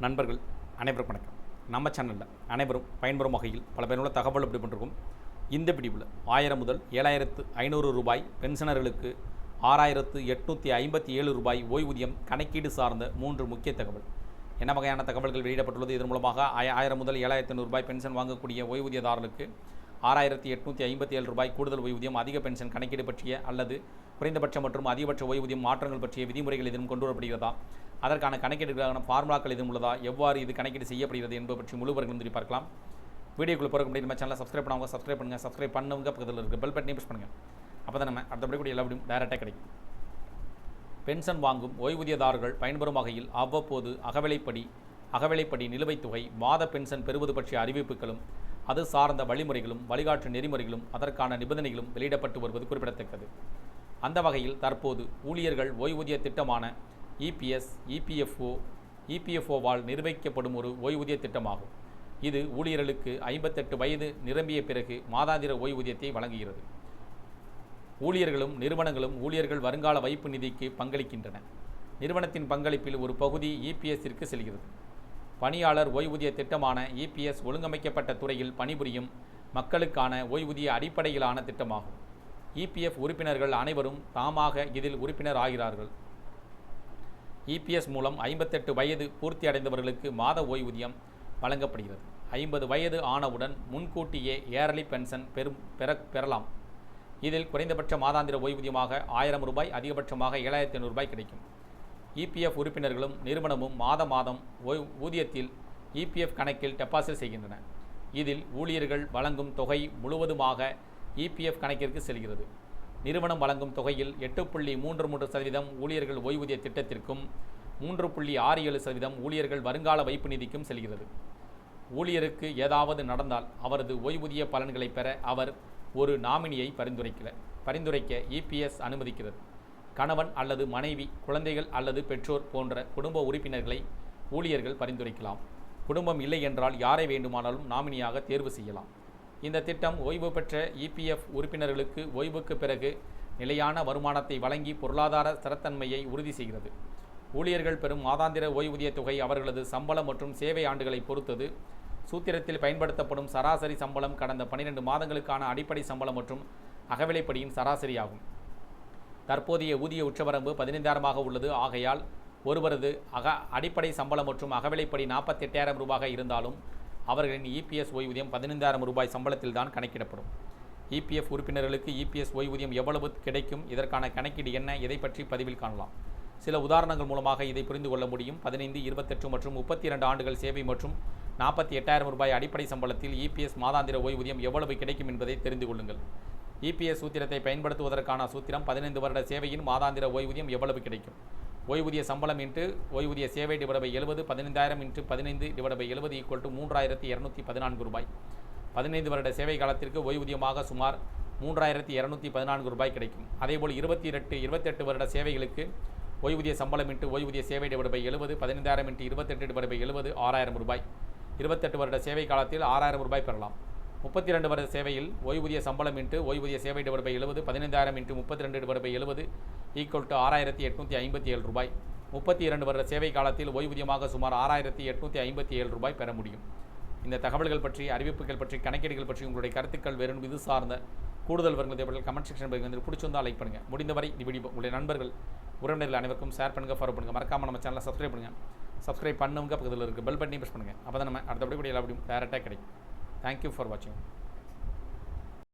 நண்பர்கள் அனைவருக்கும் வணக்கம். நம்ம சேனலில் அனைவரும் பயன்பெறும் வகையில் பல பயனுள்ள தகவல் அப்படி பண்ணிருக்கோம். இந்த பிடிவில் 1000 முதல் 7500 ரூபாய் பென்ஷனர்களுக்கு 6857 ரூபாய் ஓய்வூதியம் கணக்கீடு சார்ந்த 3 முக்கிய தகவல். என்ன வகையான தகவல்கள் வெளியிடப்பட்டுள்ளது? இதன் மூலமாக 1000 முதல் 7500 ரூபாய் பென்ஷன் வாங்கக்கூடிய ஓய்வூதியதாரர்களுக்கு 6857 ரூபாய் கூடுதல் ஓய்வூதியம், அதிக பென்ஷன் கணக்கீடு பற்றிய அல்லது குறைந்தபட்ச மற்றும் அதிகபட்ச ஓய்வூதியம் மாற்றங்கள் பற்றிய விதிமுறைகள் இதனும் கொண்டு வரப்படுகிறதா? அதற்கான கணக்கீடுகளான ஃபார்முலாக்கள் எதுவும் உள்ளதா? எவ்வாறு இது கணக்கீடு செய்யப்படுகிறது என்பது பற்றி முழு விவரங்களும் தெரிவி பார்க்கலாம். வீடியோக்குள்ளே போகிற முடியும். நம்ம சேனலை சப்ஸ்கிரைப் பண்ணுவாங்க, சப்ஸ்கிரைப் பண்ணுங்கள். சப்ஸ்கிரைப் பண்ணுங்க, பக்கத்தில் இருக்க பெல் பட்டனை ப்ரெஸ் பண்ணுங்கள். அப்போ தான் நம்ம அடுத்தபடி கூட எல்லா வீடியும் டைரெக்டாக கிடைக்கும். பென்ஷன் வாங்கும் ஓய்வூதியதாரர்கள் பயன்பெறும் வகையில் அவ்வப்போது அகவிலைப்படி நிலுவைத் தொகை, மாத பென்ஷன் பெறுவது பற்றிய அறிவிப்புகளும் அது சார்ந்த வழிமுறைகளும் வழிகாட்டு நெறிமுறைகளும் அதற்கான நிபந்தனைகளும் வெளியிடப்பட்டு வருவது குறிப்பிடத்தக்கது. அந்த வகையில் தற்போது ஊழியர்கள் ஓய்வூதிய திட்டமான இபிஎஸ், இபிஎஃப்ஓவால் நிர்வகிக்கப்படும் ஒரு ஓய்வூதிய திட்டமாகும். இது ஊழியர்களுக்கு 58 வயது நிரம்பிய பிறகு மாதாந்திர ஓய்வூதியத்தை வழங்குகிறது. ஊழியர்களும் நிறுவனங்களும் ஊழியர்கள் வருங்கால வைப்பு நிதிக்கு பங்களிக்கின்றன. நிறுவனத்தின் பங்களிப்பில் ஒரு பகுதி இபிஎஸ்ஸிற்கு செல்கிறது. பணியாளர் ஓய்வூதிய திட்டமான இபிஎஸ் ஒழுங்கமைக்கப்பட்ட துறையில் பணிபுரியும் மக்களுக்கான ஓய்வூதிய அடிப்படையிலான திட்டமாகும். இபிஎஃப் உறுப்பினர்கள் அனைவரும் தாமாக இதில் உறுப்பினர் ஆகிறார்கள். இபிஎஸ் மூலம் 58 வயது பூர்த்தி அடைந்தவர்களுக்கு மாத ஓய்வூதியம் வழங்கப்படுகிறது. 50 வயது ஆனவுடன் முன்கூட்டியே ஏர்லி பென்ஷன் பெறலாம். இதில் குறைந்தபட்ச மாதாந்திர ஓய்வூதியமாக 1000 ரூபாய், அதிகபட்சமாக 7500 ரூபாய் கிடைக்கும். இபிஎஃப் உறுப்பினர்களும் நிறுவனமும் மாதம் ஊதியத்தில் இபிஎஃப் கணக்கில் டெபாசிட் செய்கின்றன. இதில் ஊழியர்கள் வழங்கும் தொகை முழுவதுமாக இபிஎஃப் கணக்கிற்கு செல்கிறது. நிறுவனம் வழங்கும் தொகையில் 8.33% ஊழியர்கள் ஓய்வூதிய திட்டத்திற்கும் 3.67% ஊழியர்கள் வருங்கால வைப்பு நிதிக்கும் செல்கிறது. ஊழியருக்கு ஏதாவது நடந்தால் அவரது ஓய்வூதிய பலன்களை பெற அவர் ஒரு நாமினியை பரிந்துரைக்க இபிஎஸ் அனுமதிக்கிறது. கணவன் அல்லது மனைவி, குழந்தைகள் அல்லது பெற்றோர் போன்ற குடும்ப உறுப்பினர்களை ஊழியர்கள் பரிந்துரைக்கலாம். குடும்பம் இல்லை என்றால் யாரை வேண்டுமானாலும் நாமினியாக தேர்வு செய்யலாம். இந்த திட்டம் ஓய்வு பெற்ற இபிஎஃப் உறுப்பினர்களுக்கு ஓய்வுக்கு பிறகு நிலையான வருமானத்தை வழங்கி பொருளாதார ஸ்திரத்தன்மையை உறுதி செய்கிறது. ஊழியர்கள் பெறும் மாதாந்திர ஓய்வூதிய தொகை அவர்களது சம்பளம் மற்றும் சேவை ஆண்டுகளை பொறுத்தது. சூத்திரத்தில் பயன்படுத்தப்படும் சராசரி சம்பளம் கடந்த 12 மாதங்களுக்கான அடிப்படை சம்பளம் மற்றும் அகவிலைப்படியின் சராசரியாகும். தற்போதைய ஊதிய உச்சவரம்பு 15,000 உள்ளது. ஆகையால் ஒருவரது அடிப்படை சம்பளம் மற்றும் அகவிலைப்படி 48,000 ரூபாய் இருந்தாலும் அவர்களின் இபிஎஸ் ஓய்வூதியம் 15,000 ரூபாய் சம்பளத்தில் தான் கணக்கிடப்படும். இபிஎஃப் உறுப்பினர்களுக்கு இபிஎஸ் ஓய்வூதியம் எவ்வளவு கிடைக்கும், இதற்கான கணக்கீடு என்ன, இதை பற்றி பதிவில் காணலாம். சில உதாரணங்கள் மூலமாக இதை புரிந்து கொள்ள முடியும். 15, 28 மற்றும் 32 ஆண்டுகள் சேவை மற்றும் 48,000 ரூபாய் அடிப்படை சம்பளத்தில் இபிஎஸ் மாதாந்திர ஓய்வூதியம் எவ்வளவு கிடைக்கும் என்பதை தெரிந்து கொள்ளுங்கள். இபிஎஸ் சூத்திரத்தை பயன்படுத்துவதற்கான சூத்திரம் 15 வருட சேவையின் மாதாந்திர ஓய்வூதியம் எவ்வளவு கிடைக்கும். ஓய்வூதிய சம்பளம் இன்ட்டு ஓய்வூதிய சேவை டிவைட் 70, 15,000 இன்ட்டு 15 டிவைட் 70 3214 ரூபாய். 15 வருட சேவை காலத்திற்கு ஓய்வூதியமாக சுமார் 3214 ரூபாய் கிடைக்கும். அதேபோல் 28 வருட சேவைகளுக்கு ஓய்வூதிய சம்பளம் இன்ட்டு ஓய்வூதிய சேவை டிவைட் 70, 15,000 இன்ட்டு 28 டிவைட் 70 6000 ரூபாய். 28 வருட சேவை காலத்தில் 6000 ரூபாய் பெறலாம். 32 வருட சேவையில் ஓய்வூதிய சம்பளம் இன்ட்டு ஓய்வூதிய சேவை டிவைட் 70, 15,000 இன்ட்டு 32 டிவைட் 70 6857 ரூபாய். 32 வருட சேவை காலத்தில் ஓய்வூதியமாக சுமார் 6857 ரூபாய் பெற முடியும். இந்த தகவல்கள் பற்றி, அறிவிப்புகள் பற்றி, கணக்கீடுகள் பற்றி உங்களுடைய கருத்துக்கள் வேறு இது சார்ந்த கூடுதல் விவரங்கள் கமெண்ட் செக்ஷன் வந்து பிடிச்சிருந்தால் லைக் பண்ணுங்கள். முடிந்தவரை இந்த வீடியோ உங்களுடைய நண்பர்கள், உறவினர்கள் அனைவருக்கும் ஷேர் பண்ணுங்கள், ஃபாலோ பண்ணுங்கள். மறக்காமல் நம்ம சேனலை சப்ஸ்கிரைப் பண்ணுங்கள். சப்ஸ்கிரைப் பண்ணுங்க, பக்கத்தில் இருக்க பெல் பட்டனை ப்ரெஸ் பண்ணுங்கள். அப்போ தான் நம்ம அடுத்தபடி கூட எல்லா வீடியும் டைரெக்டாக கிடைக்கும். தேங்க்யூ ஃபார் வாட்சிங்.